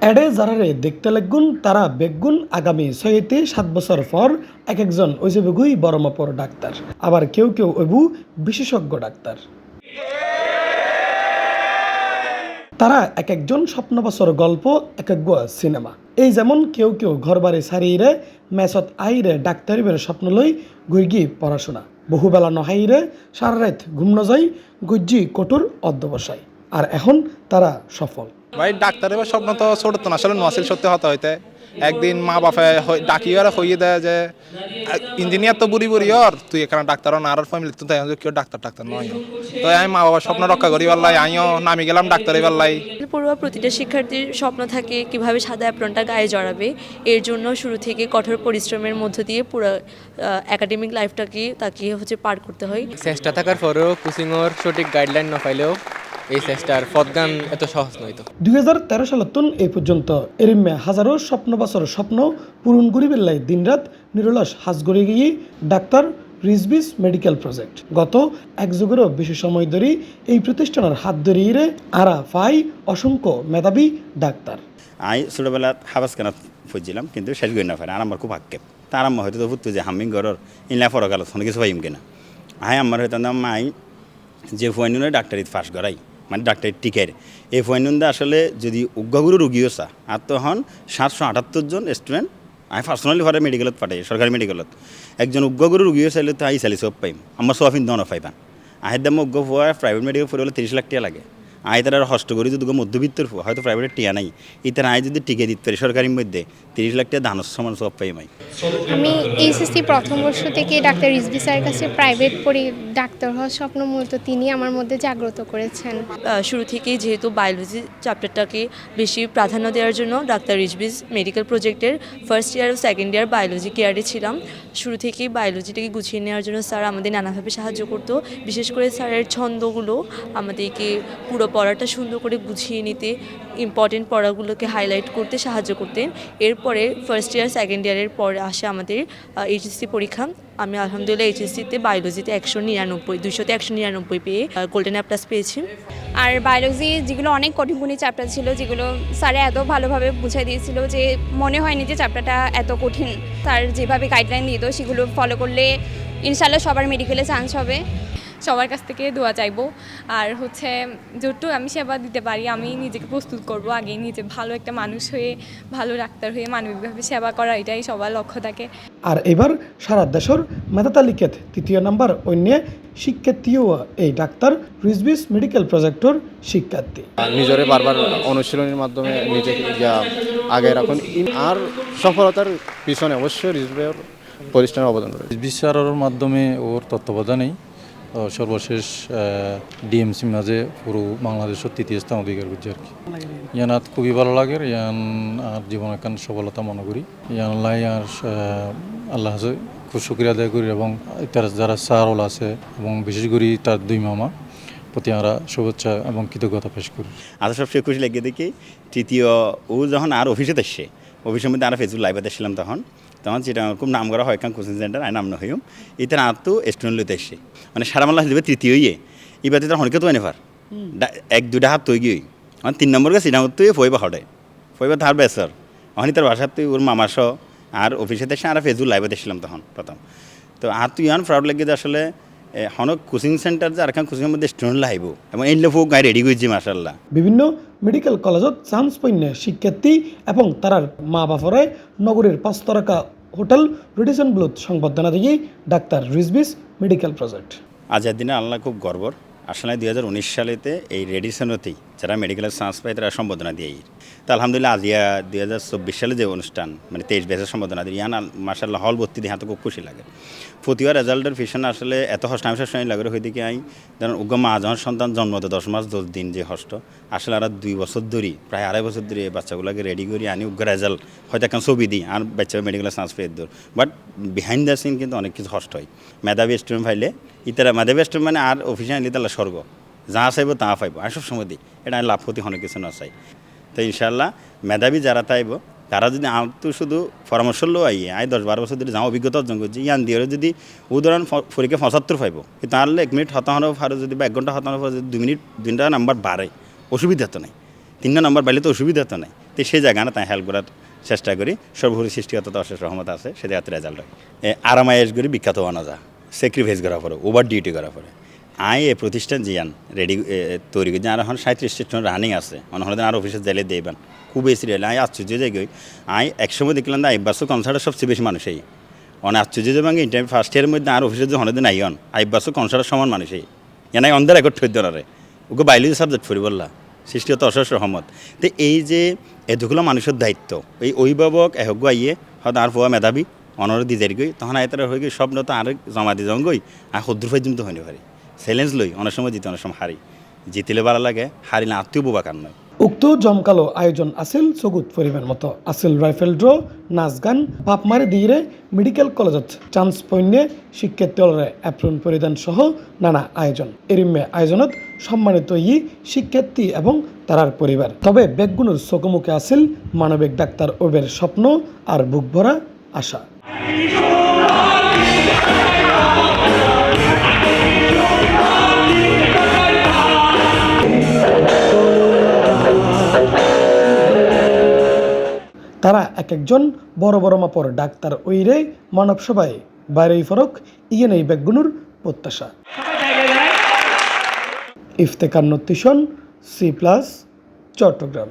এডে যারারে দেখতে লাগুন তারা বেগুন আগামী 6 থেকে 7 বছর পর এক একজন ওইসবেগুই বড় মাপর ডাক্তার, আবার কেউ কেউ ওইবু বিশেষজ্ঞ ডাক্তার। তারা এক একজন স্বপ্নবছর গল্প, এক এক সিনেমা। এই যেমন কেউ কেউ ঘরবাড়ি ছাড়িয়ে মেসত আইরে ডাক্তারিবের স্বপ্ন লই গুইগি পড়াশোনা, বহুবেলা নহাইরে সারা রাত ঘুম ন যাই গুজ্জি কঠোর অধ্যবসায়, আর এখন তারা সফল। ভাই ডাক্তারের স্বপ্ন তো ছোট তো না, আসলে নোয়াছিল সত্যি হতে হইতে একদিন মা বাপে ডাকিয়ে আর হইয়ে দেয় যে ইঞ্জিনিয়ার তো বুড়ি বুড়ি ওর তুই এখানে ডাক্তার না, আর ফ্যামিলি তো কেউ ডাক্তার নয়। তো আমি মা বাবার স্বপ্ন রক্ষা করি পারলাই, আমিও নামি গেলাম ডাক্তারি পারলাই। পড়ুয়া প্রতিটা শিক্ষার্থীর স্বপ্ন থাকে কিভাবে সাদা অ্যাপ্রনটা গায়ে জড়াবে। এর জন্য শুরু থেকে কঠোর পরিশ্রমের মধ্য দিয়ে পুরো একাডেমিক লাইফটাকে তাকে পার করতে হয়। চেষ্টা থাকার পরেও কোচিংয়ের সঠিক গাইডলাইন না পাইলেও এই চেষ্টার পথগান এত সহজ নয়। তো 2013 সালের এই পর্যন্ত এরিমে হাজারো স্বপ্ন পূরণ করিবেলাই দিনরাত নিরলস হাজ গড়ে গিয়ে ডাক্তার রিজভিস মেডিকেল প্রজেক্ট গত এক যুগেরও বেশি সময় ধরে এই প্রতিষ্ঠানের হাত ধরিয়ে আরা ফাই অসংখ্য মেধাবী ডাক্তার। আমি ছোটোবেলা হাবাস কেনা ফুটছিলাম, কিন্তু শেষ করি না পারে। আর আমার খুব আক্ষেপ তার আম্মা হয়তো ফুটতো যে হামিং ঘরের ইনলা ফরকাল অনেক কিছু পাইম কিনা। আমার হয়তো মাই যে ফুয়াইনুনে ডাক্তারি ফাঁস করাই মানে ডাক্তারি টিকের এই ফুয়াইনুনদা আসলে যদি উগ্রগুরু রুগীও চা আর তখন 778 জন স্টুডেন্ট আমি পার্সোনালি ঘরে মেডিকেলত পাঠাই, সরকারি মেডিকেলত একজন উগ্রগুরু রুগীও চাইলে তো আই চালি সব পাইম। আমার সফিন দন পাইবা আহের দাম উগ্র ফুয়া প্রাইভেট মেডিকেল ফুরে হলে 30 লাখ টাকা লাগে। আয় তারা হস্ত করি যদি মধ্যবিত্তর হয়তো প্রাইভেটের টিয়া নাই, ইতার আয় যদি টিকে দিতে পারি সরকারির মধ্যে 30 লাখ টাকা ধানের সমান সব পাই। আমি এইচএসসি প্রথম বর্ষ থেকে ডাক্তার রিজভি স্যারের কাছে প্রাইভেট পড়ে ডাক্তার হওয়ার স্বপ্ন মূলত তিনি আমার মধ্যে জাগ্রত করেছেন। শুরু থেকেই যেহেতু বায়োলজি চ্যাপ্টারটাকে বেশি প্রাধান্য দেওয়ার জন্য ডাক্তার রিজভিস মেডিকেল প্রজেক্টের ফার্স্ট ইয়ার ও সেকেন্ড ইয়ার বায়োলজি কেয়ারে ছিলাম। শুরু থেকেই বায়োলজিটাকে গুছিয়ে নেওয়ার জন্য স্যার আমাদের নানাভাবে সাহায্য করতো। বিশেষ করে স্যারের ছন্দগুলো আমাদেরকে পুরো পড়াটা সুন্দর করে গুছিয়ে নিতে, ইম্পর্টেন্ট পড়াগুলোকে হাইলাইট করতে সাহায্য করতেন। এরপরে ফার্স্ট ইয়ার সেকেন্ড ইয়ারের পরে আসে আমাদের এইচএসসি পরীক্ষা। আমি আলহামদুলিল্লাহ এইচএসসিতে বায়োলজিতে 199 200তে 199 পেয়ে গোল্ডেন অ্যাপ্লাস পেয়েছি। আর বায়োলজি যেগুলো অনেক কঠিন চ্যাপ্টার ছিল, যেগুলো স্যারে এত ভালোভাবে বুঝাই দিয়েছিল যে মনে হয়নি যে চ্যাপ্টারটা এত কঠিন। স্যার যেভাবে গাইডলাইন দিত সেগুলো ফলো করলে ইনশাআল্লাহ সবার মেডিকেলে চান্স হবে। সবার কাছ থেকে দোয়া চাইবো, আর যতটুকু আমি সেবা দিতে পারি আমি নিজেকে প্রস্তুত করব। আগে নিজে ভালো একটা মানুষ হয়ে, ভালো ডাক্তার হয়ে মানবিকভাবে সেবা করা, এটাই সবার লক্ষ্য থাকে। আর এবার সারা দেশের মেধা তালিকাত 3য় নাম্বার অন্য শিক্ষার্থীও এই ডাক্তার রিজভিস মেডিকেল প্রজেক্টর শিক্ষার্থী। নিজরে বারবার অনুশীলনের মাধ্যমে নিজেকে আগে রাখুন, আর সফলতার পিছনে অবশ্যই রিজভির পরিশ্রমের অবদান রয়েছে। বিচারের মাধ্যমে ওর তত্ত্বাবধানেই সর্বশেষ ডিএমসি মাঝে পুরো বাংলাদেশের 3য় স্থান অধিকার করছে আর কি। ইয়ানাত খুবই ভালো লাগে, ইয়ান আর জীবন এখান সফলতা মনে করি। ইয়ানলাই আর আল্লাহ খুব শুক্রিয়া আদায় করি, এবং তার যারা স্যারল আছে এবং বিশেষ করে তার 2 মামা প্রতি আমরা শুভেচ্ছা এবং কৃতজ্ঞতা পেশ করি। আরও সবচেয়ে খুশি লাগে দেখি 3য় ও যখন আর অফিসে আসছে, অফিসের মধ্যে আমরা ফেসবুক লাইভে দেখছিলাম তখন যেটা খুব নাম করা হয় কারণ কোচিং সেন্টার আয় নাম না হইম এটার আর তো স্টুডেন্ট লইতে আসছে মানে সারা মাল্লা দেবে 3য় ইয়ে এবার তার হনকে তো এনেফার 1-2টা হাত তৈ গিয়ে মানে 3 নম্বর গাছ সিনেমা তুই ফইবা হঠায় ফইবা তার বেসর অহনি তার বাসার তুই ওর মামার সহ আর অফিসে দেখছে আর ফেসবুক লাইভে দেখছিলাম তখন প্রথম। তো আর তুই ইয়ান প্রাউড লাগে যে আসলে হনক কোচিং সেন্টার যে আর কোচিংয়ের মধ্যে স্টুডেন্ট লাইব এবং এই লোক গায়ে রেডি করছি মার্শাল্লাহ। বিভিন্ন মেডিকেল কলেজত চান্স পণ্য শিক্ষার্থী এবং তার মা বাপরে নগরীর 5 তারকা হোটেল রেডিসন ব্লুথ সংবর্ধনা দিয়ে ডাক্তার রিজভিস মেডিকেল প্রজেক্ট। আজকের দিনে আল্লাহ খুব গর্বর। আসলে 2019 সালেতে এই রেডিসনতেই যারা মেডিকেলের চান্স পায় তারা সম্বোধনা দিয়ে তো আলহামদুলিল্লাহ আজিয়া 2024 সালে যে অনুষ্ঠান মানে 23 ব্যাচের সম্বোধনা দিয়ে ইয়ান মার্শাল্লাহ হল ভর্তি দিয়ে হাতে খুব খুশি লাগে। প্রতিবার রেজাল্টের পিছনে আসলে এত হষ্ট আমি সবসময় লাগে হয়ে দিকে আই যেমন উগ্র মা যখন সন্তান জন্মতে 10 মাস 10 দিন যে হষ্ট আসলে আর 2 বছর ধরে প্রায় 2.5 বছর ধরে এই বাচ্চাগুলোকে রেডি করি আনি উগ্র রেজাল্ট হয়তো এখন ছবি দিই আর বাচ্চা মেডিকেলের চান্স পেয়ে দূর বাট বিহাইন্ড দ্য সিন কিন্তু অনেক কিছু হষ্ট হয়। মেধাবী স্টুডেন্ট ফাইলে ইতারা মেধাবী স্টুডেন্ট মানে আর অফিসে আনলে তাহলে স্বর্গ যা চাইব তা পাইব আর সব সময় দিই এটা লাভ ক্ষতি অনেক কিছু না চাই। তো ইনশাল্লাহ মেধাবী যারা তাইব তারা যদি তো শুধু পরামর্শ লো আই 10-12 বছর ধরে যা অভিজ্ঞতা অর্জন করছি ইয়ান দিয়ে যদি উদাহরণ পরীক্ষা 75 পাইব কিন্তু তাহলে 1 মিনিট হতানোর পরে যদি বা 1 ঘন্টা হতানোর পরে যদি 2 মিনিট 2টা নাম্বার বাড়ে অসুবিধা তো নাই। 3 নম্বর পাইলে তো অসুবিধা তো নাই, তো সেই জায়গা না তাই হেল্প করার চেষ্টা করি। সর্বোপরি সৃষ্টিগত অশেষ রহমত আছে, সে জায়গাতে রেজাল্ট হয়। আরামায়েশ করি বিখ্যাত হওয়া যা, স্যাক্রিফাইস করা পরে, ওভার ডিউটি করা পরে এই প্রতিষ্ঠান জিয়ান রেডি তৈরি করছি। আর এখন 37 রানিং আছে, মনে হলে আর অফিসে জেলে দেবেন খুব বেশি রেলে আশ্চর্য জায়গায় একসময় দেখলাম যে আইবাসও কনসার্টের সবচেয়ে বেশি মানুষই আশ্চর্য যে ভাঙে ইন্টারভিউ ফার্স্ট ইয়ারের মধ্যে আর অফিসের যখন দিন আইন আইবাসও কনসার্টের সমান মানুষই এনাই অন্ধের রেকর্ড থৈ দরে ওকে বায়োলজি সাবজেক্ট ফুরি বললা সৃষ্টিগত অশেষ রহমত। তো এই যে এতগুলো মানুষের দায়িত্ব, এই অভিভাবক এহগ্য আইয়ে হয়তো আর পোয়া মেধাবী অনর দি যাই গই তখন আয়তারা হয়ে গই স্বপ্ন তো আর জমা দি যাওয়া গই আর সদ্দুর পর্যন্ত হইনি পারি চ্যালেঞ্জ লই অনেক সময় জিতে অনেক সময় হারি, জিতিলে ভালো লাগে, হারিলে আত্মীয় বোবাকার নয়। উক্ত জমকালো আয়োজন আছিল চকুত পরিবার মতো আছিল রাইফেল ড্র, নাচ গান, পাপ মারি দিয়ে মেডিকেল কলেজত চান্স পণ্যে শিক্ষার্থীরা অ্যাপ্রন পরিধান সহ নানা আয়োজন। এরিমে আয়োজনত সম্মানিত শিক্ষার্থী এবং তারার পরিবার। তবে বেগগুনোর চোখমুখে আছিল মানবিক ডাক্তার ওবের স্বপ্ন আর বুক ভরা আশা। তারা এক একজন বড় বড় মাপর ডাক্তার ওইরে মানব সভায় বাইরেই ফরক ইয়েন এই ব্যাগগুলোর প্রত্যাশা। ইফতেখার নতিশন, C+, চট্টগ্রাম।